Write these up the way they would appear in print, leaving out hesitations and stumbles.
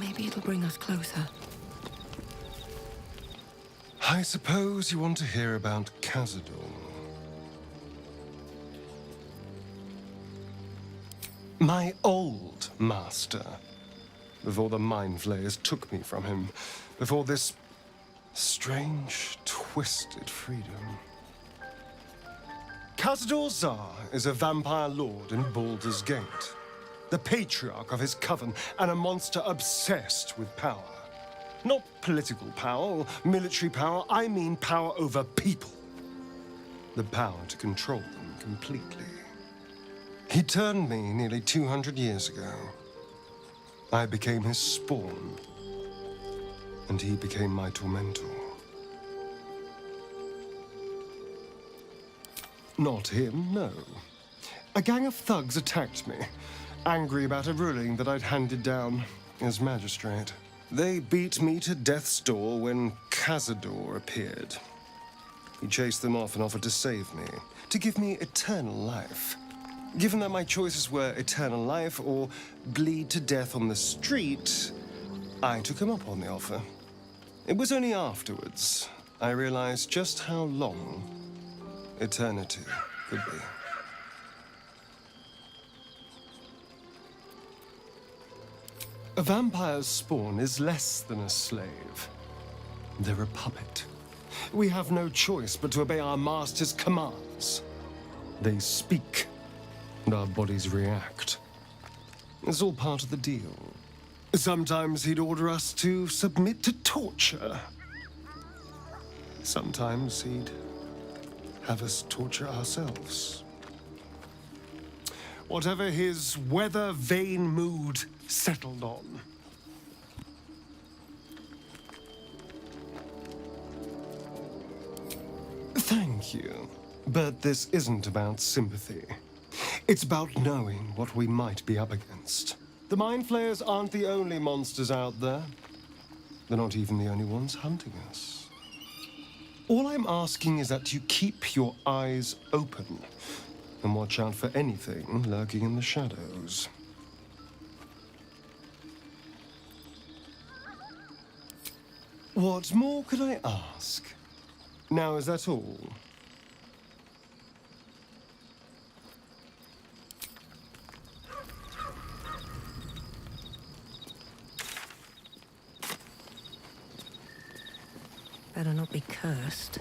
Maybe it'll bring us closer. I suppose you want to hear about Khazad. My old master. Before the Mind Flayers took me from him. Before this strange, twisted freedom. Khazad Zar is a vampire lord in Baldur's Gate. The patriarch of his coven and a monster obsessed with power. Not political power or military power, I mean power over people. The power to control them completely. He turned me nearly 200 years ago. I became his spawn, and he became my tormentor. Not him, no. A gang of thugs attacked me, angry about a ruling that I'd handed down as magistrate. They beat me to death's door when Khazad appeared. He chased them off and offered to save me, to give me eternal life. Given that my choices were eternal life or bleed to death on the street, I took him up on the offer. It was only afterwards I realized just how long eternity could be. A vampire's spawn is less than a slave. They're a puppet. We have no choice but to obey our master's commands. They speak, and our bodies react. It's all part of the deal. Sometimes he'd order us to submit to torture. Sometimes he'd have us torture ourselves. Whatever his weather-vane mood settled on. Thank you. But this isn't about sympathy. It's about knowing what we might be up against. The Mind Flayers aren't the only monsters out there. They're not even the only ones hunting us. All I'm asking is that you keep your eyes open and watch out for anything lurking in the shadows. What more could I ask? Now, is that all? Better not be cursed.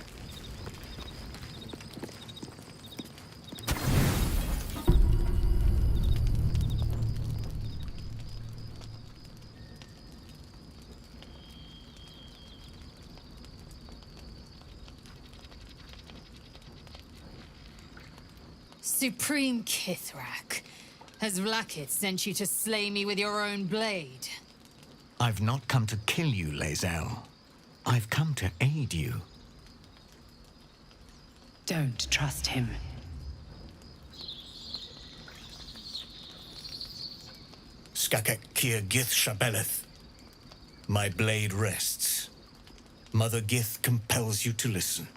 Supreme Kithrak, has Vlaakith sent you to slay me with your own blade? I've not come to kill you, Lae'zel. I've come to aid you. Don't trust him. Skakek Kier Gith Shabeleth. My blade rests. Mother Gith compels you to listen.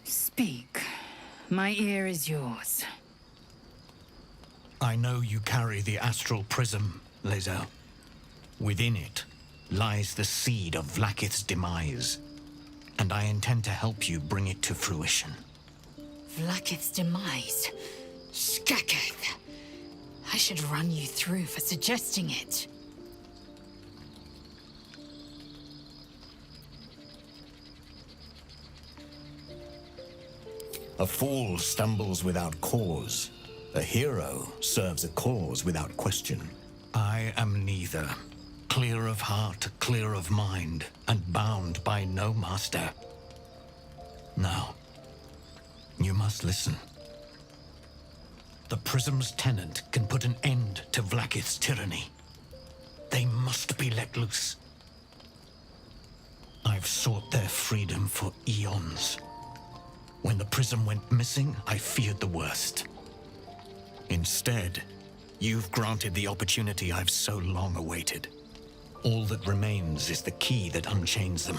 Speak. My ear is yours. I know you carry the astral prism, Lae'zel. Within it lies the seed of Vlaakith's demise, and I intend to help you bring it to fruition. Vlaakith's demise? Skaketh! I should run you through for suggesting it. A fool stumbles without cause. A hero serves a cause without question. I am neither. Clear of heart, clear of mind, and bound by no master. Now, you must listen. The Prism's tenant can put an end to Vlaakith's tyranny. They must be let loose. I've sought their freedom for eons. When the Prism went missing, I feared the worst. Instead, you've granted the opportunity I've so long awaited. All that remains is the key that unchains them.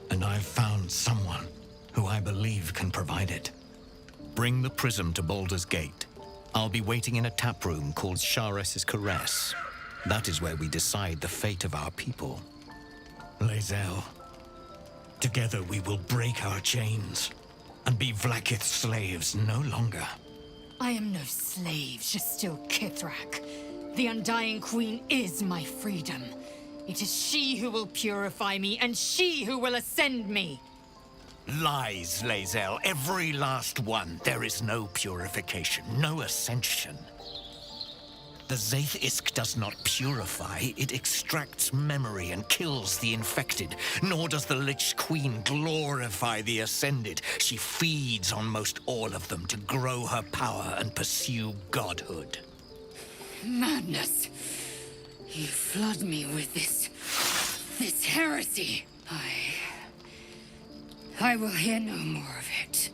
And I've found someone who I believe can provide it. Bring the Prism to Baldur's Gate. I'll be waiting in a tap room called Shares's Caress. That is where we decide the fate of our people. Lae'zel, together we will break our chains and be Vlaakith's slaves no longer. I am no slave, just still Kithrak. The Undying Queen is my freedom. It is she who will purify me, and she who will ascend me. Lies, Lae'zel, every last one. There is no purification, no ascension. The Zaith Isk does not purify, it extracts memory and kills the infected. Nor does the Lich Queen glorify the ascended. She feeds on most all of them to grow her power and pursue godhood. Madness! You flood me with this heresy. I will hear no more of it.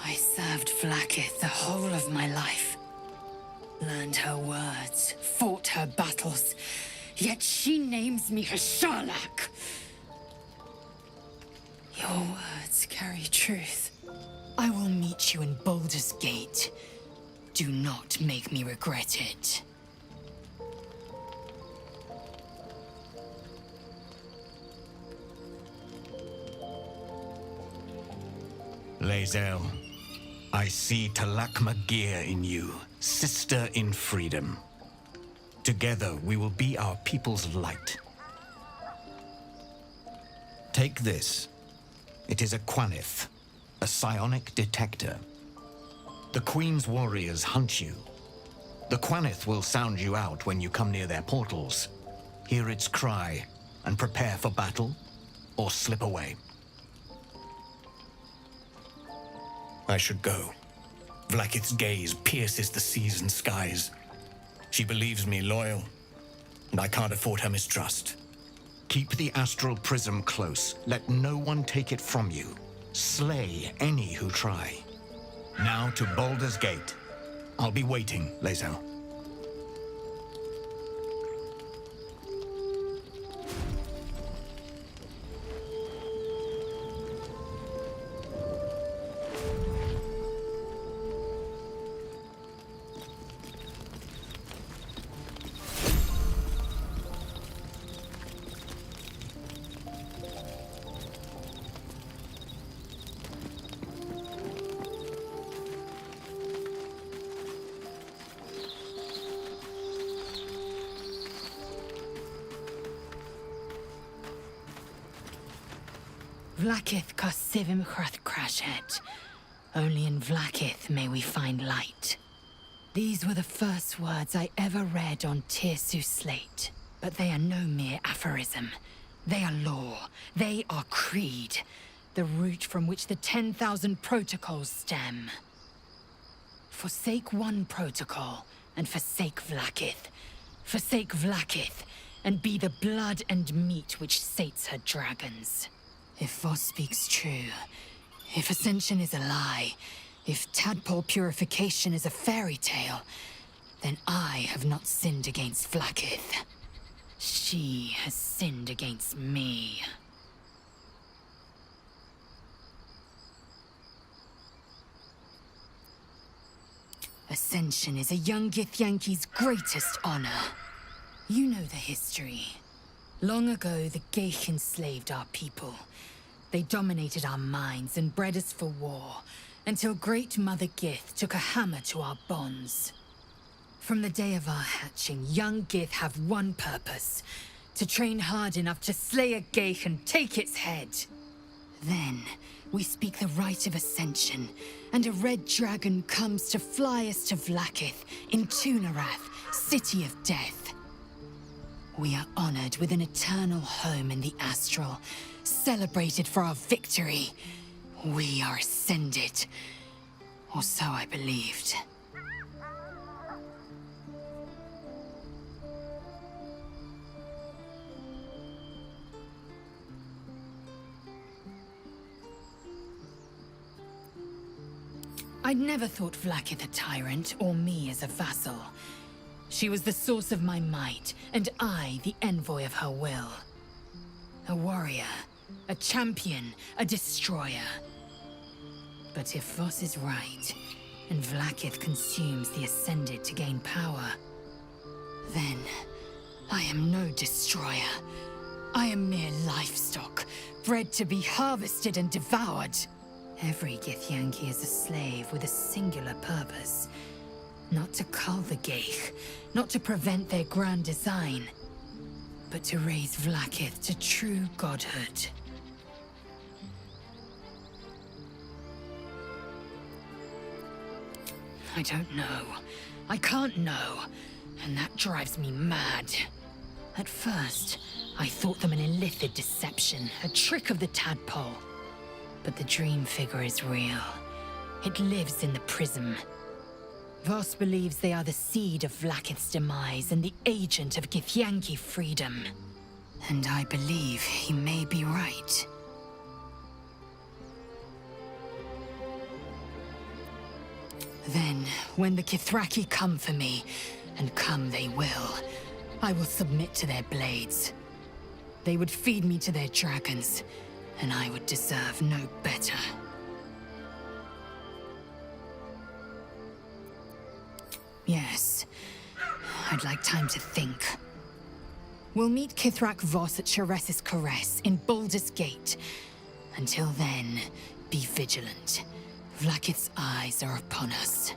I served Vlaakith the whole of my life. Learned her words, fought her battles, yet she names me her Sharlak. Your words carry truth. I will meet you in Baldur's Gate. Do not make me regret it. Lae'zel, I see Talak Magir in you, sister in freedom. Together we will be our people's light. Take this. It is a Quanith, a psionic detector. The Queen's warriors hunt you. The Quanith will sound you out when you come near their portals. Hear its cry and prepare for battle, or slip away. I should go. Vlaakith's gaze pierces the seas and skies. She believes me loyal, and I can't afford her mistrust. Keep the astral prism close. Let no one take it from you. Slay any who try. Now to Baldur's Gate. I'll be waiting, Lae'zel. Vlaakith Kosivim Chrath Crashet. Only in Vlaakith may we find light. These were the first words I ever read on Tirsu's slate. But they are no mere aphorism. They are law. They are creed. The root from which the 10,000 protocols stem. Forsake one protocol, and forsake Vlaakith. Forsake Vlaakith, and be the blood and meat which sates her dragons. If Voss speaks true, if Ascension is a lie, if tadpole purification is a fairy tale, then I have not sinned against Vlaakith. She has sinned against me. Ascension is a young Githyanki's greatest honor. You know the history. Long ago, the Gith enslaved our people. They dominated our minds and bred us for war, until Great Mother Gith took a hammer to our bonds. From the day of our hatching, young Gith have one purpose: to train hard enough to slay a Gith and take its head. Then, we speak the rite of Ascension, and a red dragon comes to fly us to Vlaakith in Tunarath, City of Death. We are honored with an eternal home in the Astral, celebrated for our victory. We are ascended. Or so I believed. I'd never thought Vlakith a tyrant, or me as a vassal. She was the source of my might, and I the envoy of her will. A warrior, a champion, a destroyer. But if Voss is right, and Vlakith consumes the Ascended to gain power, then I am no destroyer. I am mere livestock, bred to be harvested and devoured. Every Githyanki is a slave with a singular purpose. Not to cull the Gith, not to prevent their grand design, but to raise Vlakith to true godhood. I don't know. I can't know. And that drives me mad. At first, I thought them an illithid deception, a trick of the tadpole. But the dream figure is real. It lives in the prism. Voss believes they are the seed of Vlakith's demise and the agent of Githyanki freedom. And I believe he may be right. Then, when the Kithraki come for me, and come they will, I will submit to their blades. They would feed me to their dragons, and I would deserve no better. Yes, I'd like time to think. We'll meet Kithrak Voss at Chares's Caress in Baldur's Gate. Until then, be vigilant. Vlakith's eyes are upon us.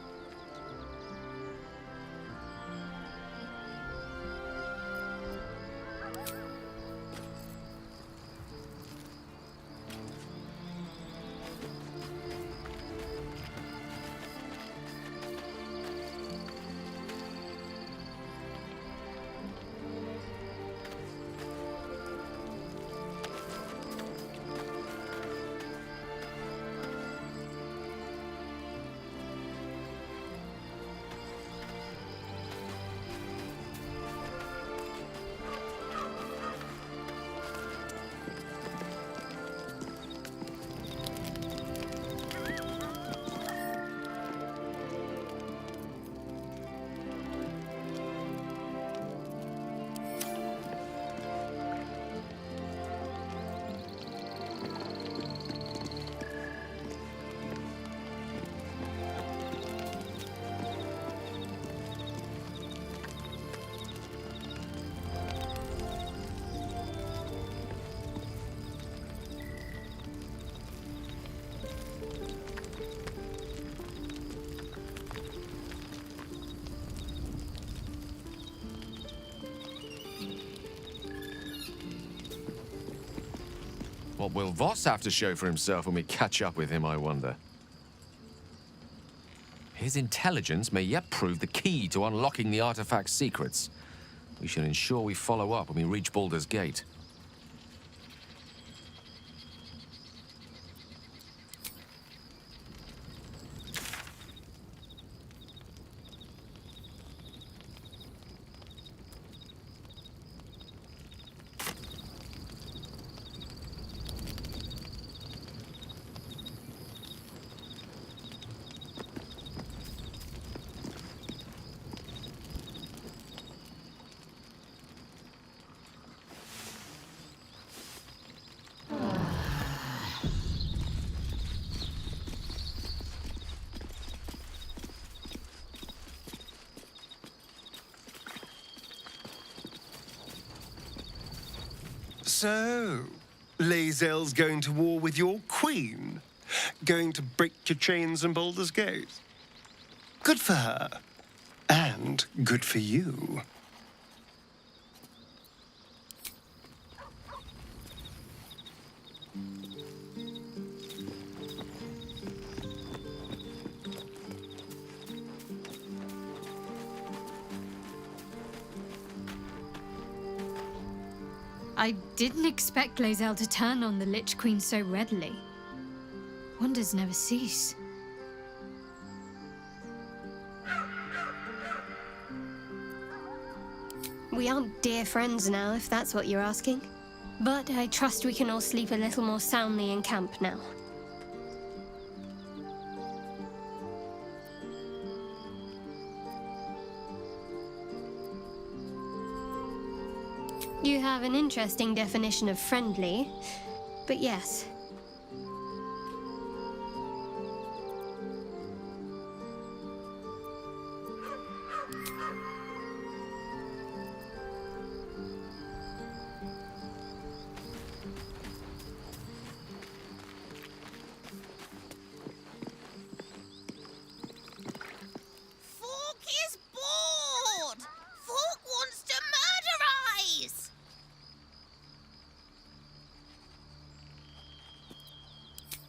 What will Voss have to show for himself when we catch up with him, I wonder? His intelligence may yet prove the key to unlocking the artifact's secrets. We should ensure we follow up when we reach Baldur's Gate. So, Lae'zel's going to war with your queen? Going to break your chains in Baldur's Gate? Good for her. And good for you. I didn't expect Lae'zel to turn on the Lich Queen so readily. Wonders never cease. We aren't dear friends now, if that's what you're asking. But I trust we can all sleep a little more soundly in camp now. You have an interesting definition of friendly, but yes. Fork is bored! Fork wants to murderize!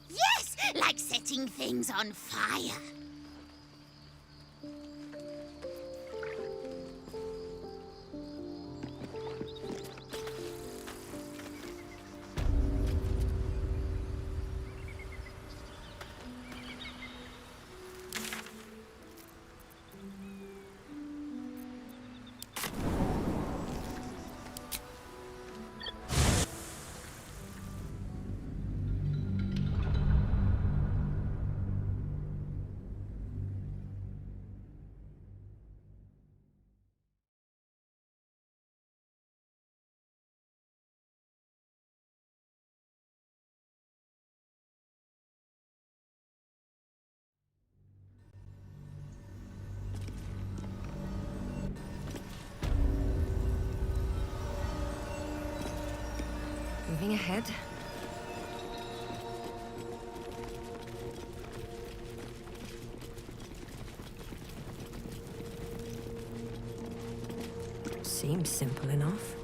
Yes, like setting things on fire. Moving ahead. Seems simple enough.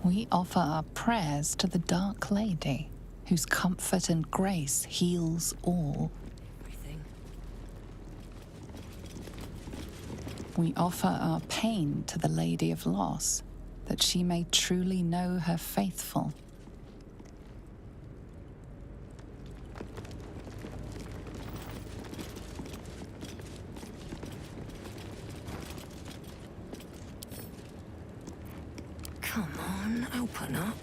We offer our prayers to the Dark Lady, whose comfort and grace heals all. Everything. We offer our pain to the Lady of Loss, that she may truly know her faithful. Come on, open up.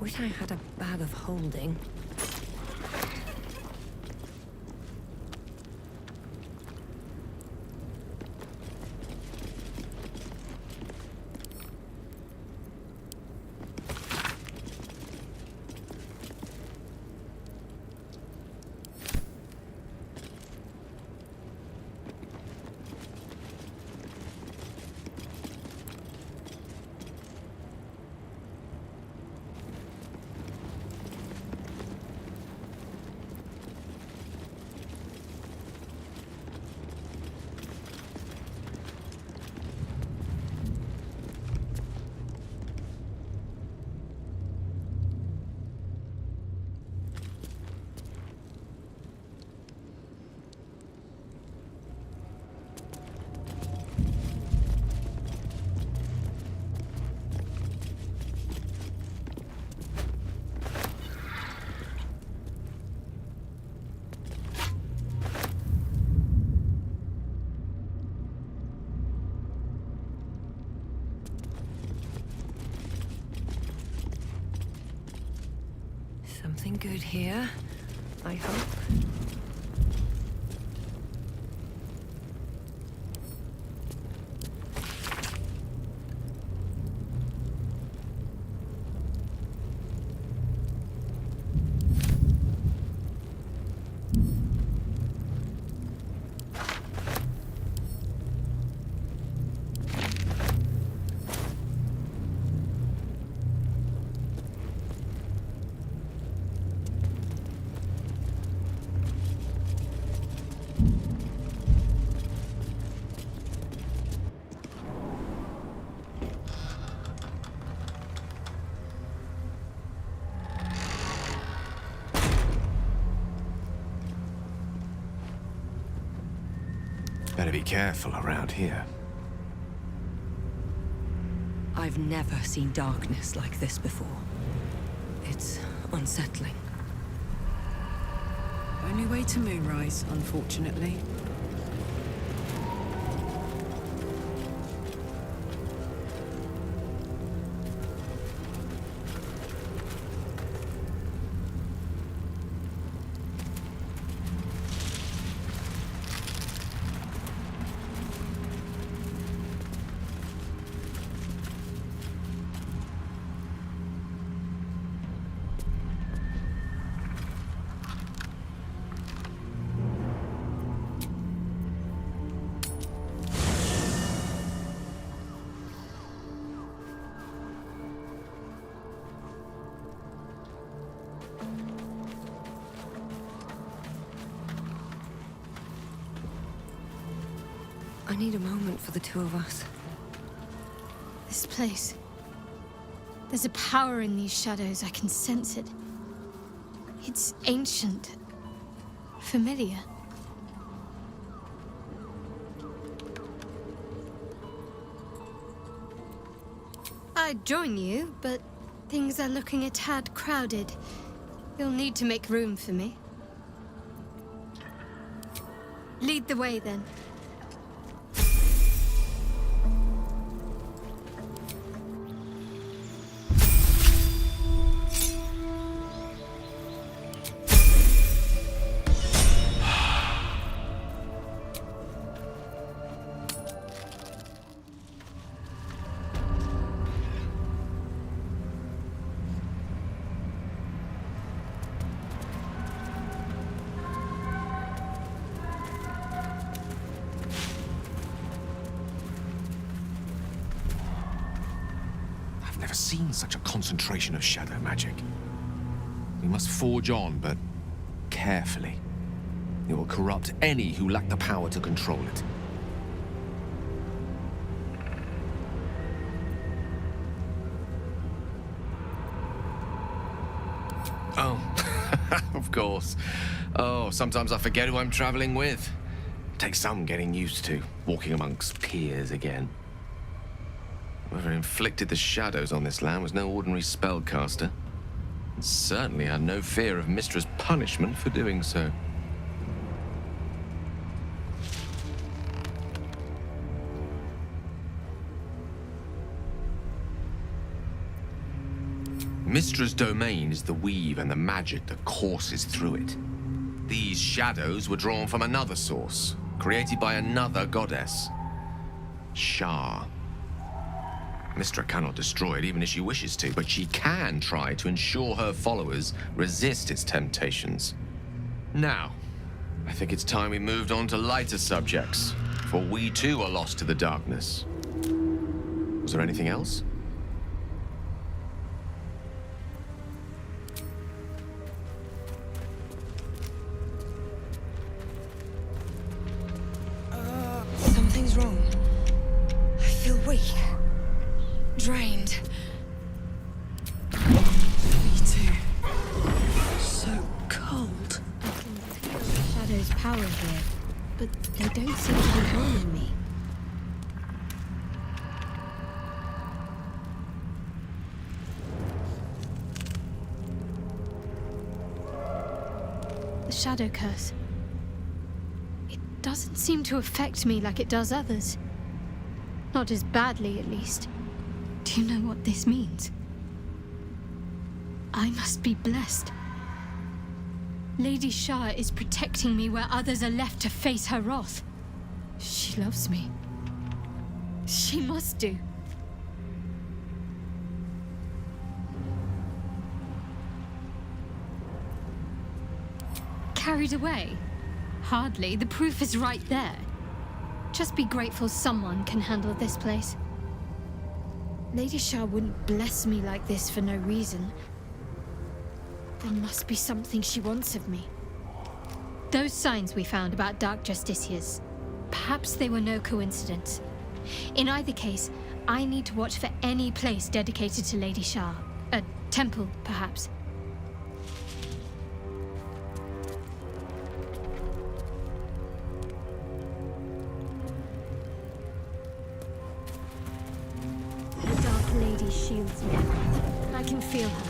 Wish I had a bag of holding. Nothing good here, I hope. Better be careful around here. I've never seen darkness like this before. It's unsettling. Only way to Moonrise, unfortunately. I need a moment for the two of us. This place. There's a power in these shadows, I can sense it. It's ancient. Familiar. I'd join you, but things are looking a tad crowded. You'll need to make room for me. Lead the way, then. I've never seen such a concentration of shadow magic. We must forge on, but carefully. It will corrupt any who lack the power to control it. Oh, of course. Oh, sometimes I forget who I'm traveling with. Takes some getting used to, walking amongst peers again. Whoever inflicted the shadows on this land was no ordinary spellcaster. And certainly had no fear of Mistra's punishment for doing so. Mistra's domain is the weave and the magic that courses through it. These shadows were drawn from another source, created by another goddess. Shah. Mistra cannot destroy it even if she wishes to, but she can try to ensure her followers resist its temptations. Now, I think it's time we moved on to lighter subjects, for we too are lost to the darkness. Was there anything else? Something's wrong. I feel weak. Drained. Me too. So cold. I can feel the shadow's power here, but they don't seem to be harming me. The shadow curse. It doesn't seem to affect me like it does others. Not as badly, at least. Do you know what this means? I must be blessed. Lady Shah is protecting me where others are left to face her wrath. She loves me. She must do. Carried away? Hardly. The proof is right there. Just be grateful someone can handle this place. Lady Shah wouldn't bless me like this for no reason. There must be something she wants of me. Those signs we found about Dark Justiciars, perhaps they were no coincidence. In either case, I need to watch for any place dedicated to Lady Shah. A temple, perhaps. The Dark Lady shields me. I can feel her.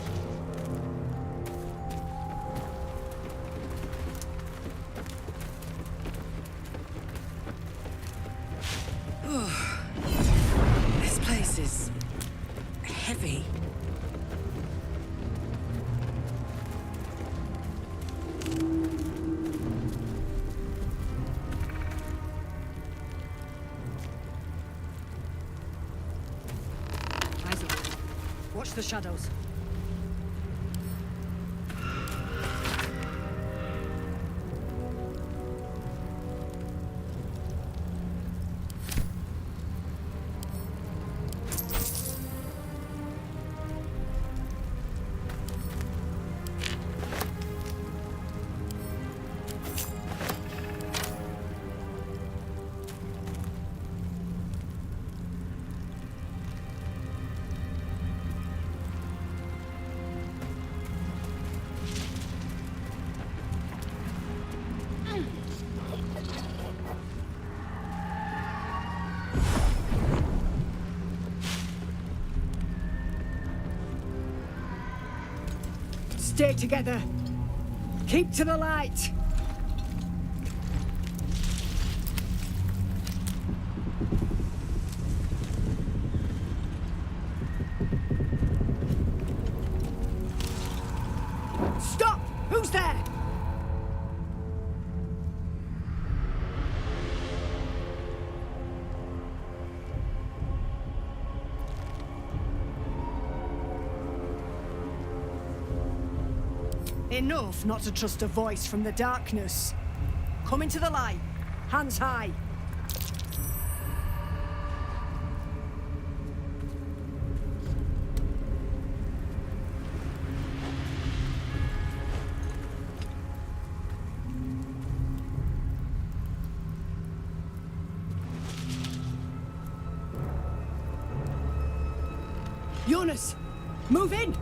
This place is heavy. Eyes up. Watch the shadows. Stay together. Keep to the light. Stop! Who's there? Enough not to trust a voice from the darkness. Come into the light. Hands high. Jonas, move in!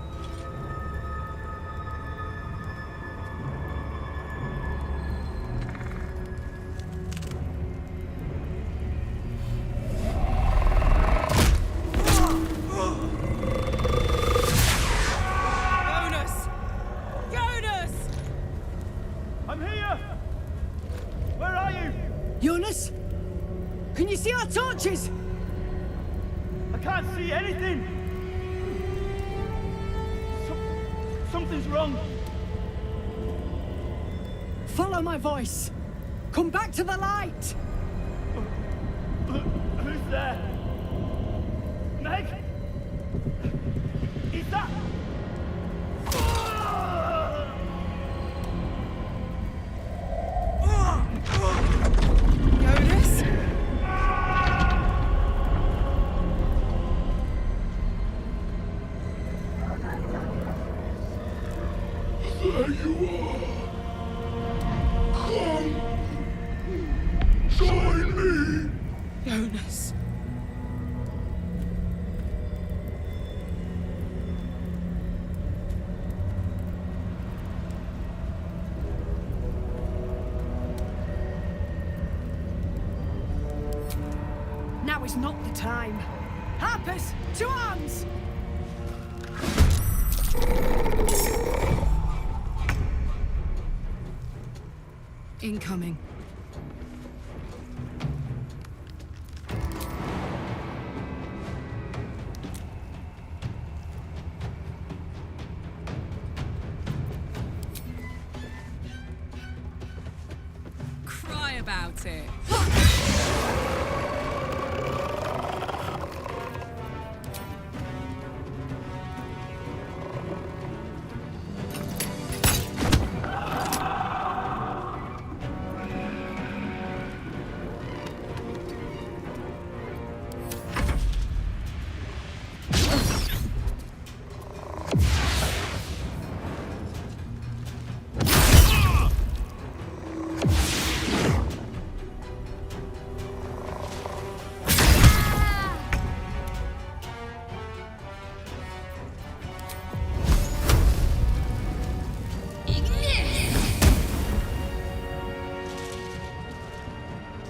Jonas? Can you see our torches? I can't see anything! Something's wrong. Follow my voice. Come back to the light. Who's there? Meg? Is that... Jonas? There you are. Come. Join me. Jonas. Now is not the time. Harpers, to arms! Incoming. about it.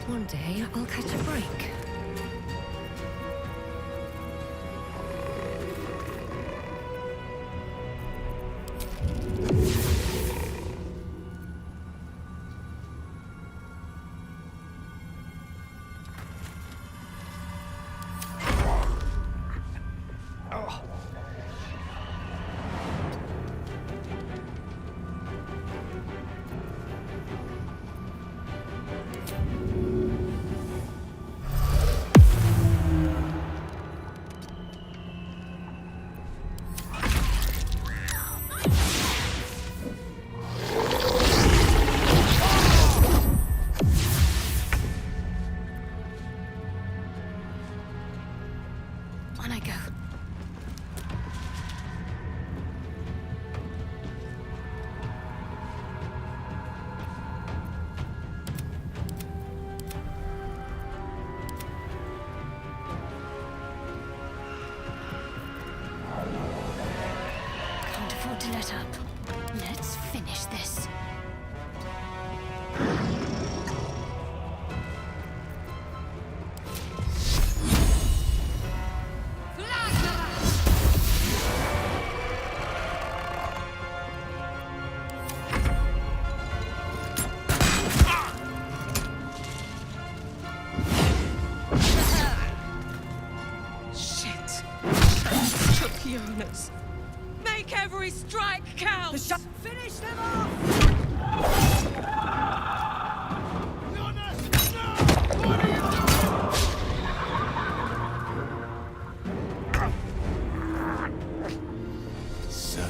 One day, I'll catch a break. On I go. Can't afford to let up. Let's finish this. Shit. Jonas. Make every strike count! Finish them off! So.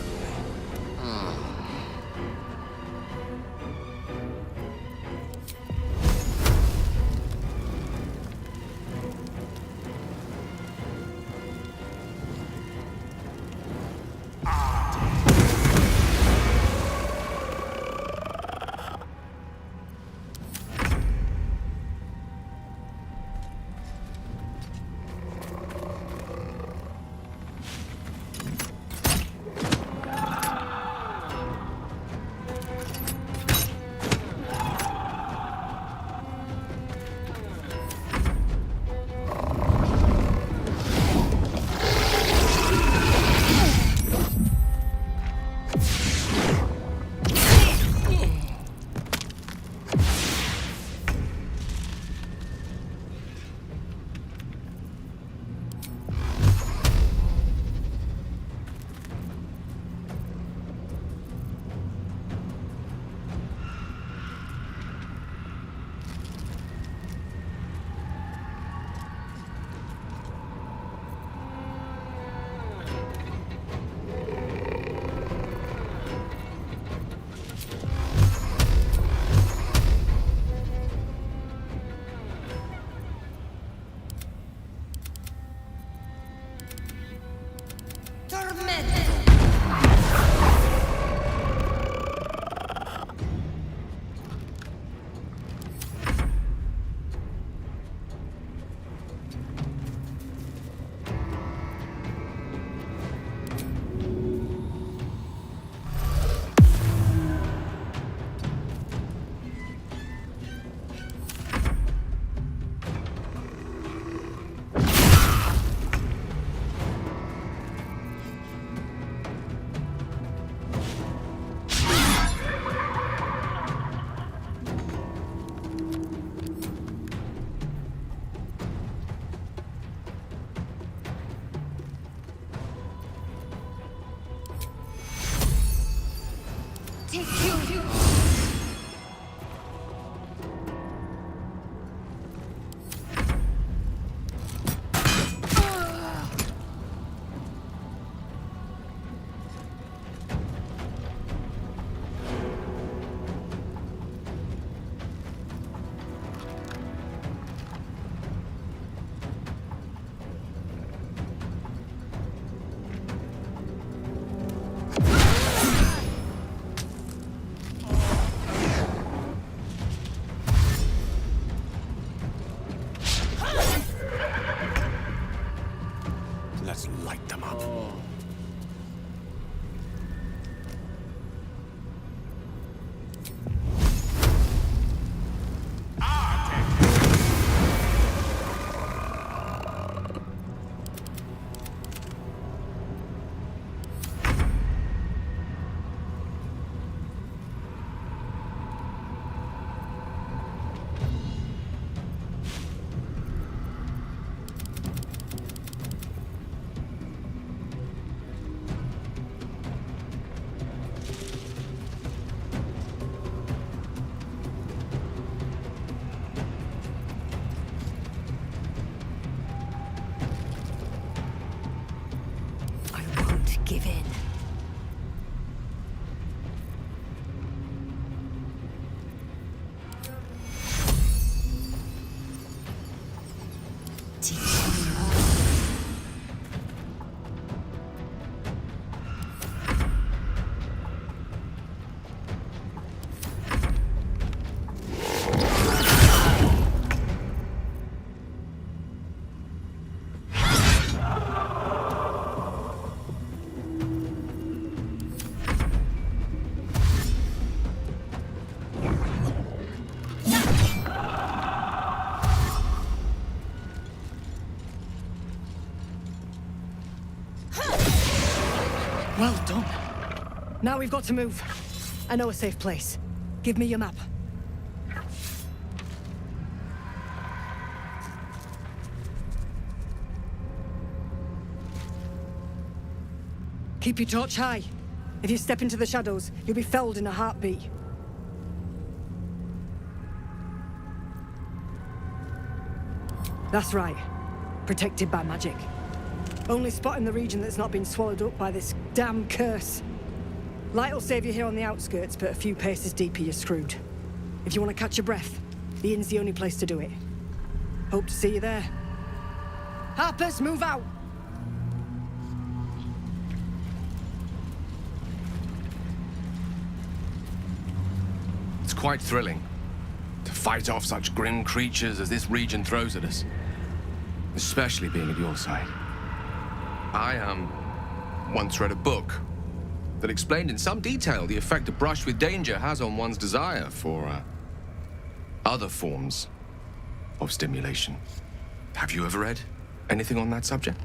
Well done. Now we've got to move. I know a safe place. Give me your map. Keep your torch high. If you step into the shadows, you'll be felled in a heartbeat. That's right. Protected by magic. Only spot in the region that's not been swallowed up by this damn curse. Light will save you here on the outskirts, but a few paces deeper you're screwed. If you want to catch your breath, the inn's the only place to do it. Hope to see you there. Harpers, move out! It's quite thrilling to fight off such grim creatures as this region throws at us. Especially being at your side. I, once read a book that explained in some detail the effect a brush with danger has on one's desire for, other forms of stimulation. Have you ever read anything on that subject?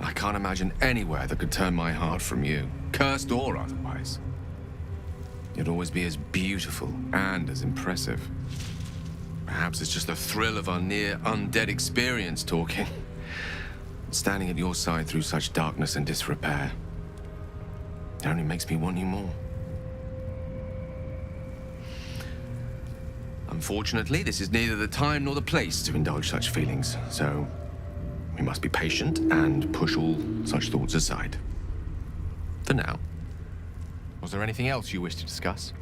I can't imagine anywhere that could turn my heart from you, cursed or otherwise. You'd always be as beautiful and as impressive. Perhaps it's just the thrill of our near undead experience talking. Standing at your side through such darkness and disrepair. It only makes me want you more. Unfortunately, this is neither the time nor the place to indulge such feelings, so we must be patient and push all such thoughts aside. For now. Was there anything else you wish to discuss?